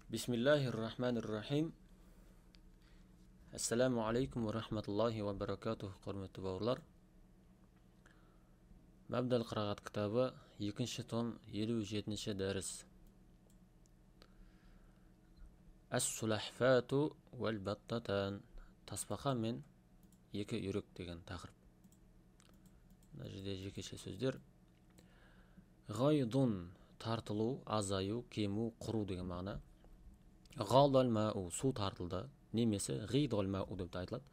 Bismillahirrahmanirrahim. Assalamu alaikum wa rahmatullahi wa barakatuh. Hurmatli bауырлар. Mabdal qira'at kitobi 2-tom 57-chi dars. As-sulahfatu wal battatan. Tasbaqa men екі yuruk degan taqrib. Mына жерде жекеше сөздер. Ghaydun tartылу, азаю, кему, құру деген мағына. Ғалдал мау су тартылды, немесе ғидал мау деп айтылады.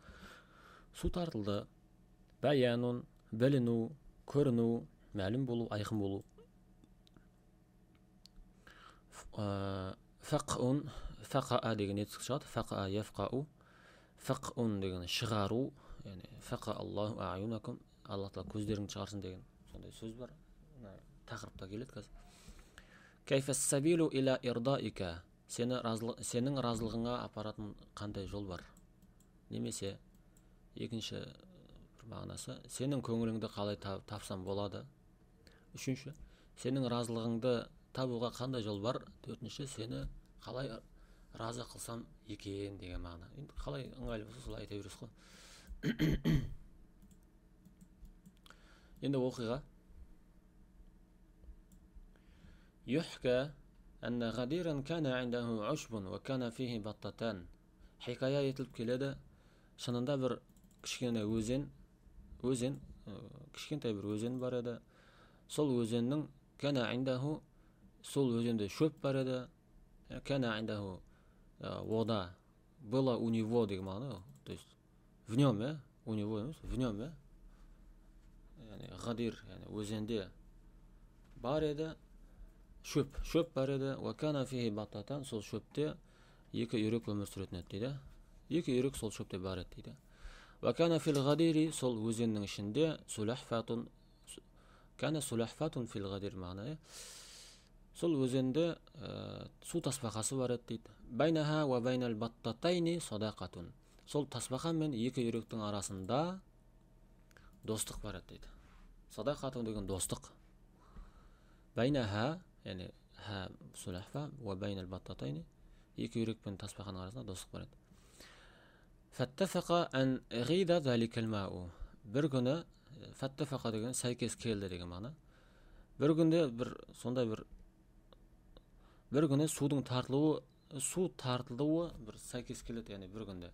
Су тартылды. Баянун біліну, көріну, мәлім болу, айқын болу. Фақун, фақаа деген етсік шығады. Фақаа яфқау. Фақун деген шығару, яғни фақа Аллаху аюнакум, Аллах тағала көздеріңді шығарсын деген сондай сөз бар. Тақырыпта келеді қазір. Кайфас сабилу иля ирдаика. Сенің разылығыңа апаратын қандай жол бар? Немесе екінші мағынасы, сенің көңіліңді қалай тапсам болады? Үшінші, сенің разылығыңды табуға қандай жол бар? Төртінші, сені қалай разы қылсам екен деген мағына. Енді қалай ыңғайлы болса солай айта бересіз ғой. Енді оқиға. Юхка أن غديرا كان عنده عشب وكان فيه بطتان. Хикая етіліп келеді. Шынында бір кішкентай өзен бар еді. Сол өзеннің кана عنده, сол өзенде шөп бар еді. Кана عنده вода. Было у него деген мағына. То есть в нем, у него емес, в нем, яғни ғадир, яғни өзенде бар еді. Шөп бар еді. Уакана фихи баттатан, сол шөпте екі үйрек өмір сүретін еді дейді. Екі үйрек сол шөпте бар еді дейді. Уакана фил ғадири, сол өзеннің ішінде сулахфатун, кана сулахфатун фил ғадир мағына. Сол өзенде су тасбақасы бар еді дейді. Байнаха ва байнал баттатайни садақатун. Сол тасбақа мен екі үйректің арасында достық бар еді дейді. Садақатун деген достық. Байнаха, яғни ха сулахфа ва байнал баттатайни, екі үйрек пен тасбақаның арасында достық бар еді. Фаттафақа ан ғида заликал мау. Бір күні, фаттафақа деген сәйкес келді деген мағына. Бір күнде бір күні судың тартылуы бір сәйкес келеді, яғни бір күнде.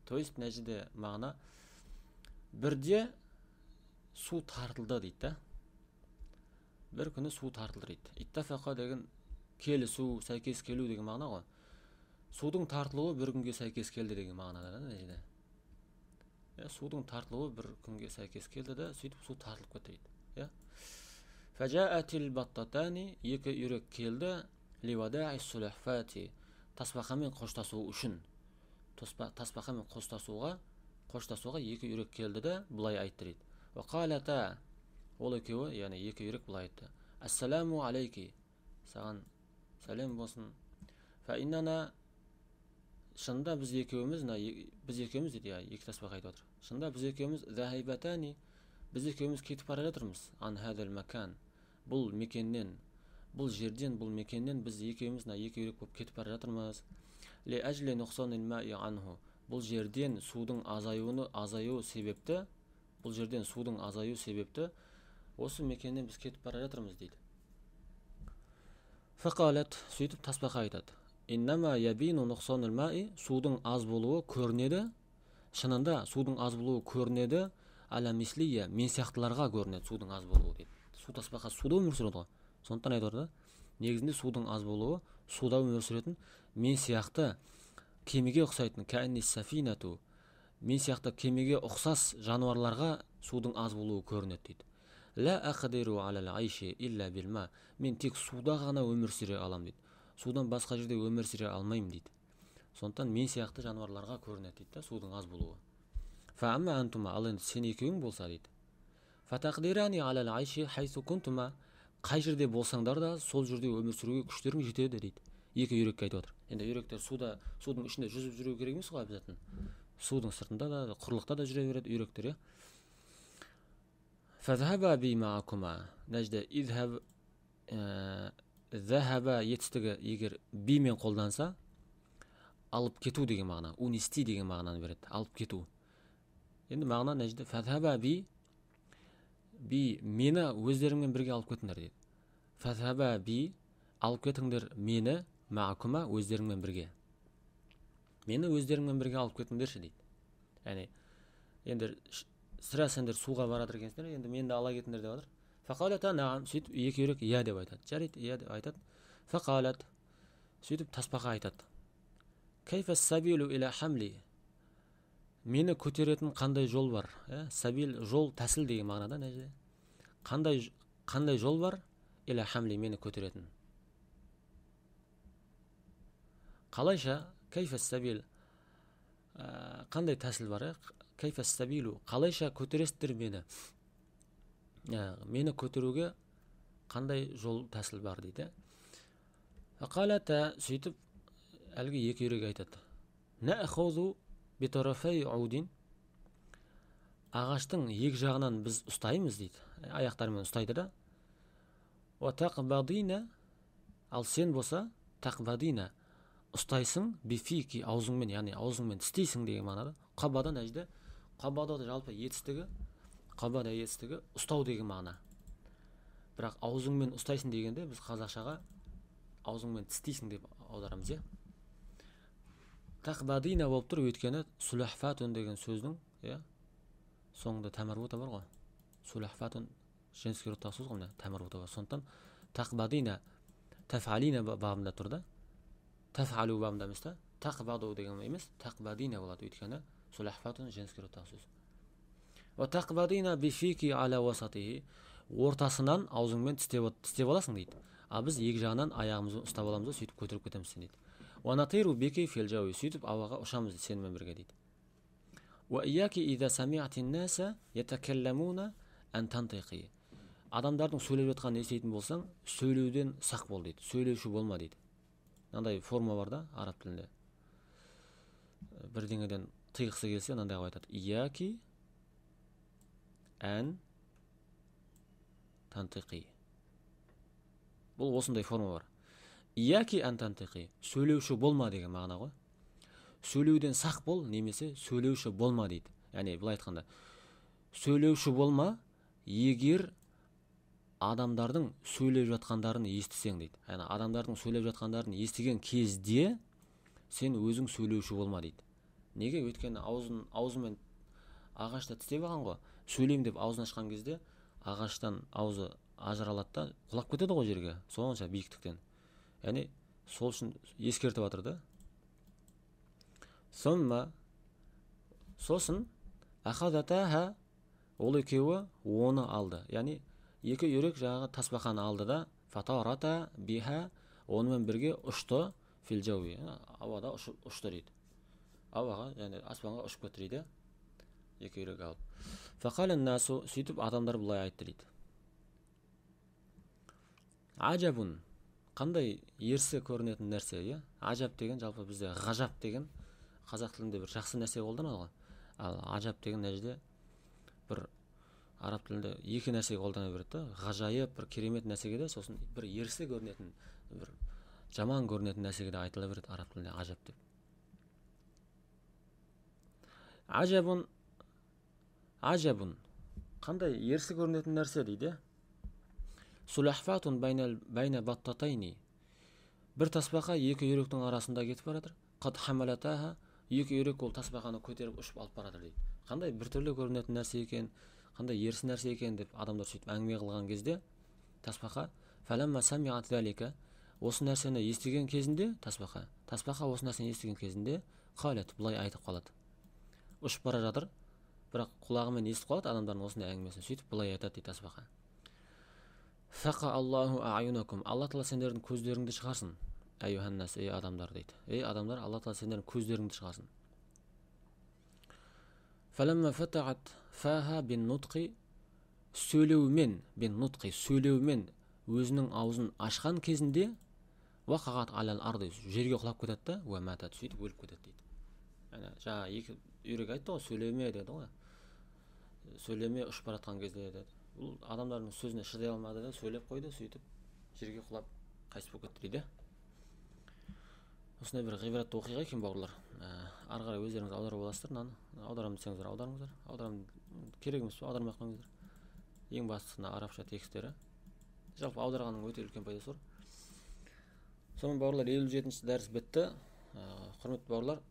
То есть нәжіде мағына бірде су тартылды дейді. Бір күні су тартылды дейді. Иттафақа деген келісу, сәйкес келу деген мағына ғой. Судың тартылуы бір күнге сәйкес келді деген мағынада нәжіде. Судың тартылуы бір күнге сәйкес келді де, сөйтіп су тартылып кетті дейді. Фажаатил баттатани, екі үйрек келді. Ливадаи сулахфати, тасбақамен қоштасу үшін. Тасбақамен қоштасуға екі үйрек келді де, бұлай айтты дейді. Вақалата, ол екеуі, яғни екі үйрек бұлай айтты. Ассаламу алейки, саған сәлем болсын. Фаиннана, шында біз екеуіміз дейді, екі тасбақа айтып отыр. Шында біз екеуіміз захибатани, біз екеуіміз кетіп бара жатырмыз. Ан хадал макан, бұл мекеннен, бұл жерден, бұл мекеннен біз екеуіміз екі үйрек болып кетіп бара жатырмыз. Ли ажли нұқсанил маи анху, бұл жерден судың азаюы себепті, осы мекеннен біз кетіп бара жатырмыз дейді. Фақалат, сөйтіп тасбақа айтады. Иннама ябину нұқсанил маи, судың аз болуы көрінеді. Шынында судың аз болуы көрінеді. Аля мислия, мен сияқтыларға көрінеді судың аз болуы дейді. Су тасбақа суда өмір сүреді ғой. Сондықтан айтып отыр. Негізінде судың аз болуы, суда өмір сүретін мен сияқты кемеге ұқсайтын, кәннис сафинату, мен сияқты кемеге ұқсас жануарларға судың аз болуы көрінеді дейді. Ла ақдиру алал айши илля билма, мен тек суда ғана өмір сүре алам дейді. Судан басқа жерде өмір сүре алмаймын дейді. Сондықтан мен сияқты жануарларға көрінеді дейді, судың аз болуы. Фа амма антума, ал енді сен екеуің болса дейді. Фатақдирани алал айши хайсу кунтума, қай жерде болсаңдар да сол жерде өмір сүруге күштерің жетеді дейді. Екі үйрекке айтып отыр. Енді үйректер судың ішінде жүзіп жүру керек емес қой обязательно. Судың сыртында да, құрлықта да жүре береді үйректер. Фазхаба би маакума. Нәжде изхаб зәһәбә етістігі егер бимен қолданса, алып кету деген мағына, унести деген мағынаны береді, алып кету. Енді мағына нәжді фәзһәбә би мені өздеріңмен бірге алып кетіңдер дейді. Фәзһәбә би алып кетіңдер мені мағкүмә өздеріңмен бірге. Мені өздеріңмен бірге алып кетіңдерші дейді. Яғни енді сірә сендер суға барадыр екенсіңдер, енді мені де ала кетіңдер деп жатыр. Фақалата наам, сөйтіп екі үйрек иә деп айтады. Жарайды, иә деп айтады. Фақалат, сөйтіп таспаға айтады. Кайфа сабилу иля хамли. Мені көтеретін қандай жол бар? Сабил жол, тәсіл деген мағынада нәжде. Қандай жол бар? Иля хамли, мені көтеретін. Қалайша кайфа сабил, қандай тәсіл бар? Кайфа сабилу, қалайша көтересіздер мені? Мені көтеруге қандай жол тәсіл бар дейді. Фақалата, сөйтіп әлгі екі үйрек айтады. Нәхозу битарафай аудин. Ағаштың екі жағынан біз ұстаймыз дейді. Аяқтарымен ұстайды да. Ва тақбадина, ал сен болса тақбадина, ұстайсың бифики, аузыңмен, яғни аузыңмен тістейсің деген мағынада. Қабада нәжді. Қабада жалпы етістігі, қабада етістігі ұстау деген мағына. Бірақ аузыңмен ұстайсың дегенде біз қазақшаға аузыңмен тістейсің деп аударамыз, Тақбадина болып тұр, өйткені сулахфатун деген сөздің, соңында тәмірбута бар ғой. Сулахфатун женский родтағы сөз ғой, тәмірбута бар. Сондықтан тақбадина тафалина бабында тұр да. Тафалу бабында емес та. Тақбаду деген емес, тақбадина болады, өйткені сулахфатун женский родтағы сөз. Ва тақбадина бифики аля васатихи. Ортасынан аузыңмен тістеп аласың дейді. А біз екі жағынан аяғымызды ұстап аламыз да сөйтіп көтеріп кетеміз дейді. Уанатиру беки филжауи, сөйтіп ауаға ұшамыз сенімен бірге дейді. Уа ияки иза самиатин наса ятакалламуна ан тантиқи. Адамдардың сөйлеп жатқанын еститін болсаң, сөйлеуден сақ бол дейді. Сөйлеуші болма дейді. Мынандай форма бар да араб тілінде. Бірдеңеден тыйғысы келсе, мынандай айтады. Ияки ан тантиқи. Бұл осындай форма бар. Ияки антантиқи, сөйлеуші болма деген мағына ғой. Сөйлеуден сақ бол, немесе сөйлеуші болма дейді. Яғни былай айтқанда, сөйлеуші болма, егер адамдардың сөйлеп жатқандарын естісең дейді. Яғни адамдардың сөйлеп жатқандарын естіген кезде сен өзің сөйлеуші болма дейді. Неге? Өйткені аузымен ағашта тістеп алған ғой. Сөйлейм деп аузын ашқан кезде ағаштан аузы ажыралады да құлап кетеді ғой жерге, сонша биіктіктен. Яғни сол үшін ескертіп жатыр да. Сосын ахадатаха, ол екеуі оны алды. Яғни екі үйрек жаңағы тасбақаны алды да фатарата биха, онымен бірге ұшты филжауи, ауада ұшты дейді. Ауаға, яғни аспанға ұшып кетті дейді. Екі үйрек алып. Фақален насу, сөйтіп адамдар бұлай айтты дейді. Ажабун, қандай ерсі көрінетін нәрсе, Ажаб деген, жалпы бізде ғажап деген қазақ тілінде бір жақсы нәрсе қолданады ғой. Ал ажаб деген нәжде бір араб тілінде екі нәрсе қолдана береді да. Ғажайып, бір керемет нәрсеге де, сосын бір ерсі көрінетін, бір жаман көрінетін нәрсеге де айтыла береді араб тілінде ажаб деп. Ажабун, қандай ерсі көрінетін нәрсе дейді. Сулахфатун байна баттатайни. Бір тасбақа екі үйректің арасында кетіп барадыр. Қад хамалатаха, екі үйрек ол тасбақаны көтеріп ұшып алып барадыр дейді. Қандай біртүрлі көрінетін нәрсе екен, қандай ерсі нәрсе екен деп адамдар сөйтіп әңгіме қылған кезде тасбақа фаламма самиат залика, осы нәрсені естіген кезінде тасбақа осы нәрсені естіген кезінде қалет, бұлай айтып қалады. Ұшып бара жатыр, бірақ құлағымен естіп қалады адамдардың осындай әңгімесін, сөйтіп бұлай айтады дейді тасбақа. Фақа Аллаху аюнакум, Алла Тағала сендердің көздеріңді шығарсын. Әйюханнас, ей адамдар дейді. Ей адамдар, Алла Тағала сендердің көздеріңді шығарсын. Фаламма фатағат фаха бин нутқи, сөйлеумен өзінің аузын ашқан кезінде вақағат алал арды, жерге құлап кетеді да, уа матат, сөйтіп өліп кетеді дейді. Жаңа екі үйрек айтты ғой, сөйлеме деді ғой. Сөйлеме ұшып баратқан кезде деді. Бұл адамдардың сөзіне шыдай алмады да сөйлеп қойды, сөйтіп жерге құлап қайсы болып кетті дейді. Осындай бір ғибратты оқиға екен бауырлар. Ары қарай өздеріңіз аударып аласыздар. Мынаны аударамын десеңіздер аударыңыздар. Аударам керек емес пе, аудармай ақ қойыңыздар. Ең бастысы арабша текстері. Жалпы аударғанның өте үлкен пайдасы бар. Сонымен бауырлар, 57-ші дәріс бітті. Құрметті бауырлар,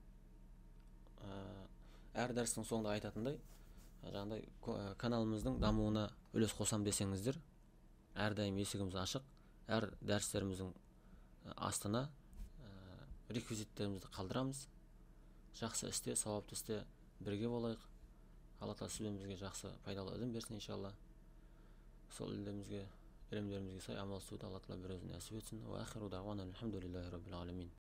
әр дәрістің соңында айтатындай, жаңағыдай каналымыздың дамуына үлес қосам десеңіздер, әрдайым есігіміз ашық. Әр дәрістеріміздің астына реквизиттерімізді қалдырамыз. Жақсы істе, сауапты істе бірге болайық. Алла тағала сіз бен бізге жақсы пайдалы ілім берсін иншалла. Сол ілімдерімізге сай амал істеуді Алла тағала бір өзі нәсіп етсін. Уа ахиру дағуана алхамдулиллахи раббил алемин.